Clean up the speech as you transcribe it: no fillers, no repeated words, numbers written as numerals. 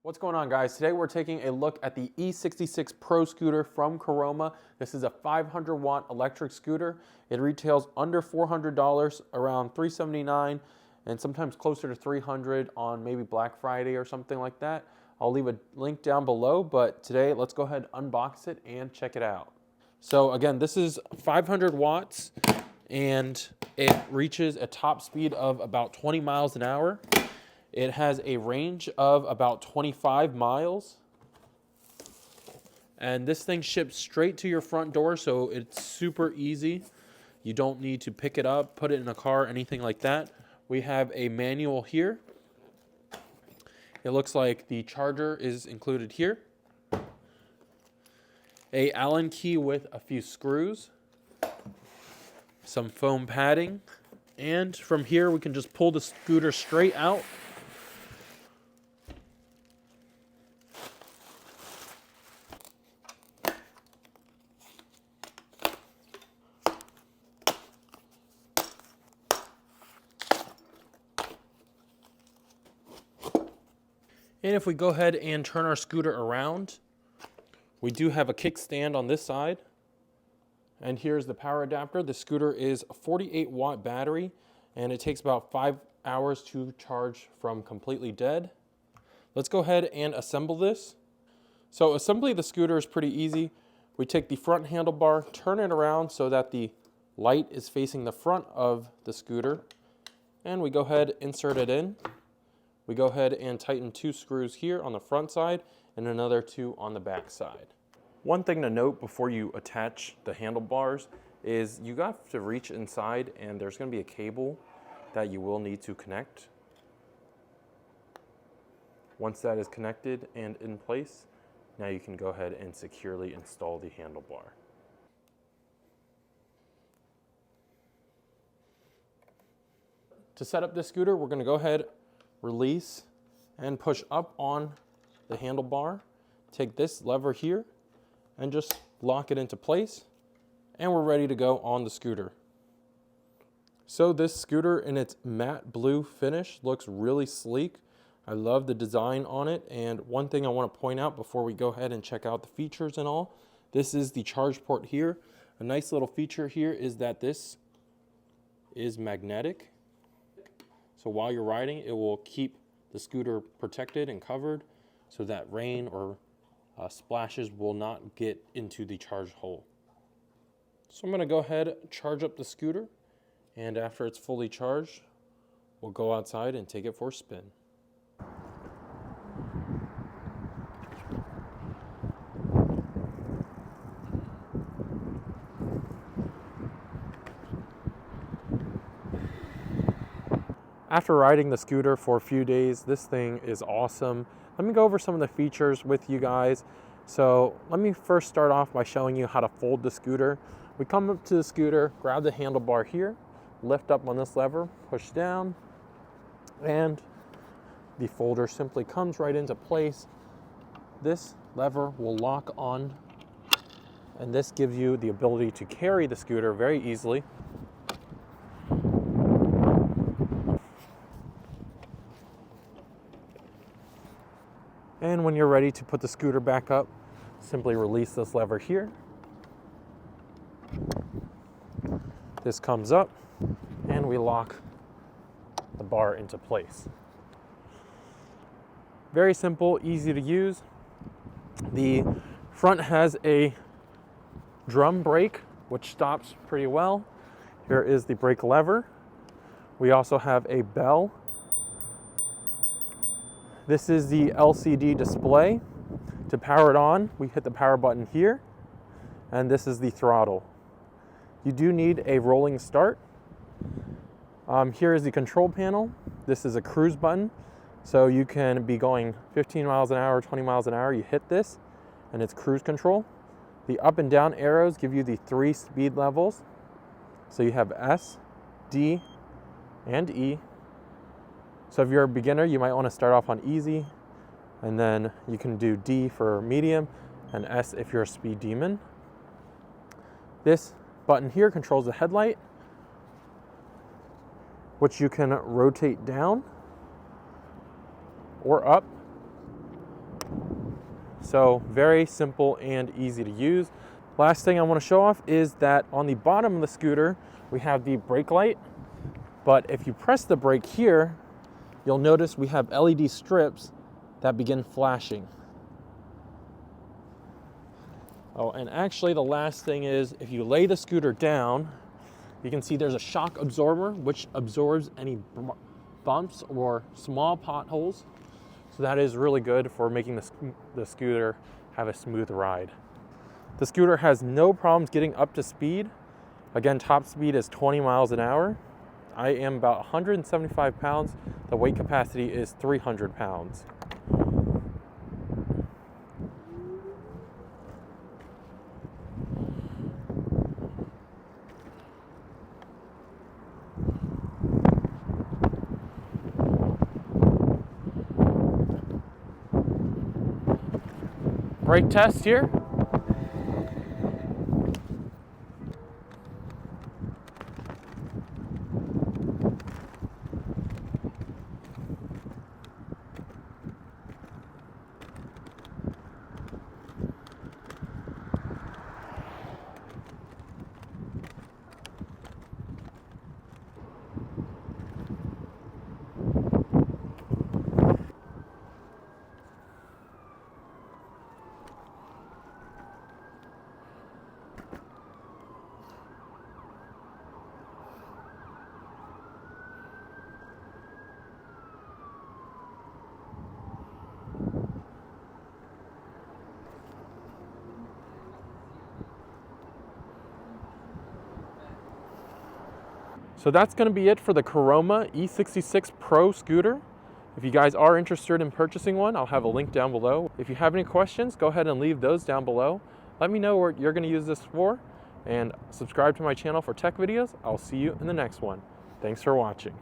What's going on, guys? Today we're taking a look at the E66 Pro scooter from Caroma. This is a 500 watt electric scooter. It retails under $400, around $379, and sometimes closer to $300 on maybe Black Friday or something like that. I'll leave a link down below, but today let's go ahead and unbox it and check it out. So again, this is 500 watts and it reaches a top speed of about 20 miles an hour. It has a range of about 25 miles. And this thing ships straight to your front door, so it's super easy. You don't need to pick it up, put it in a car, anything like that. We have a manual here. It looks like the charger is included here. A Allen key with a few screws. Some foam padding. And from here we can just pull the scooter straight out. And if we go ahead and turn our scooter around, we do have a kickstand on this side. And here's the power adapter. The scooter is a 48 watt battery, and it takes about 5 hours to charge from completely dead. Let's go ahead and assemble this. So assembly the scooter is pretty easy. We take the front handlebar, turn it around so that the light is facing the front of the scooter, and we go ahead, insert it in. We go ahead and tighten 2 screws here on the front side and another 2 on the back side. One thing to note before you attach the handlebars is you have to reach inside, and there's going to be a cable that you will need to connect. Once that is connected and in place, now you can go ahead and securely install the handlebar. To set up this scooter, we're going to go ahead, release, and push up on the handlebar. Take this lever here and just lock it into place, and we're ready to go on the scooter. So this scooter in its matte blue finish looks really sleek. I love the design on it, and one thing I want to point out before we go ahead and check out the features and all, this is the charge port here. A nice little feature here is that this is magnetic. So while you're riding, it will keep the scooter protected and covered so that rain or splashes will not get into the charge hole. So I'm going to go ahead and charge up the scooter, and after it's fully charged, we'll go outside and take it for a spin. After riding the scooter for a few days, this thing is awesome. Let me go over some of the features with you guys. So let me first start off by showing you how to fold the scooter. We come up to the scooter, grab the handlebar here, lift up on this lever, push down, and the folder simply comes right into place. This lever will lock on, and this gives you the ability to carry the scooter very easily. And when you're ready to put the scooter back up, simply release this lever here. This comes up, and we lock the bar into place. Very simple, easy to use. The front has a drum brake, which stops pretty well. Here is the brake lever. We also have a bell. This is the LCD display. To power it on, we hit the power button here, and this is the throttle. You do need a rolling start. Here is the control panel. This is a cruise button, so you can be going 15 miles an hour, 20 miles an hour. You hit this, and it's cruise control. The up and down arrows give you the 3 speed levels. So you have S, D, and E. So if you're a beginner, you might want to start off on easy, and then you can do D for medium, and S if you're a speed demon. This button here controls the headlight, which you can rotate down or up. So very simple and easy to use. Last thing I want to show off is that on the bottom of the scooter, we have the brake light. But if you press the brake here, you'll notice we have LED strips that begin flashing. Oh, and actually the last thing is if you lay the scooter down, you can see there's a shock absorber which absorbs any bumps or small potholes. So that is really good for making the scooter have a smooth ride. The scooter has no problems getting up to speed. Again, top speed is 20 miles an hour. I am about 175 pounds. The weight capacity is 300 pounds. Brake test here. So that's going to be it for the Caroma E66 Pro scooter. If you guys are interested in purchasing one, I'll have a link down below. If you have any questions, go ahead and leave those down below. Let me know what you're going to use this for, and subscribe to my channel for tech videos. I'll see you in the next one. Thanks for watching.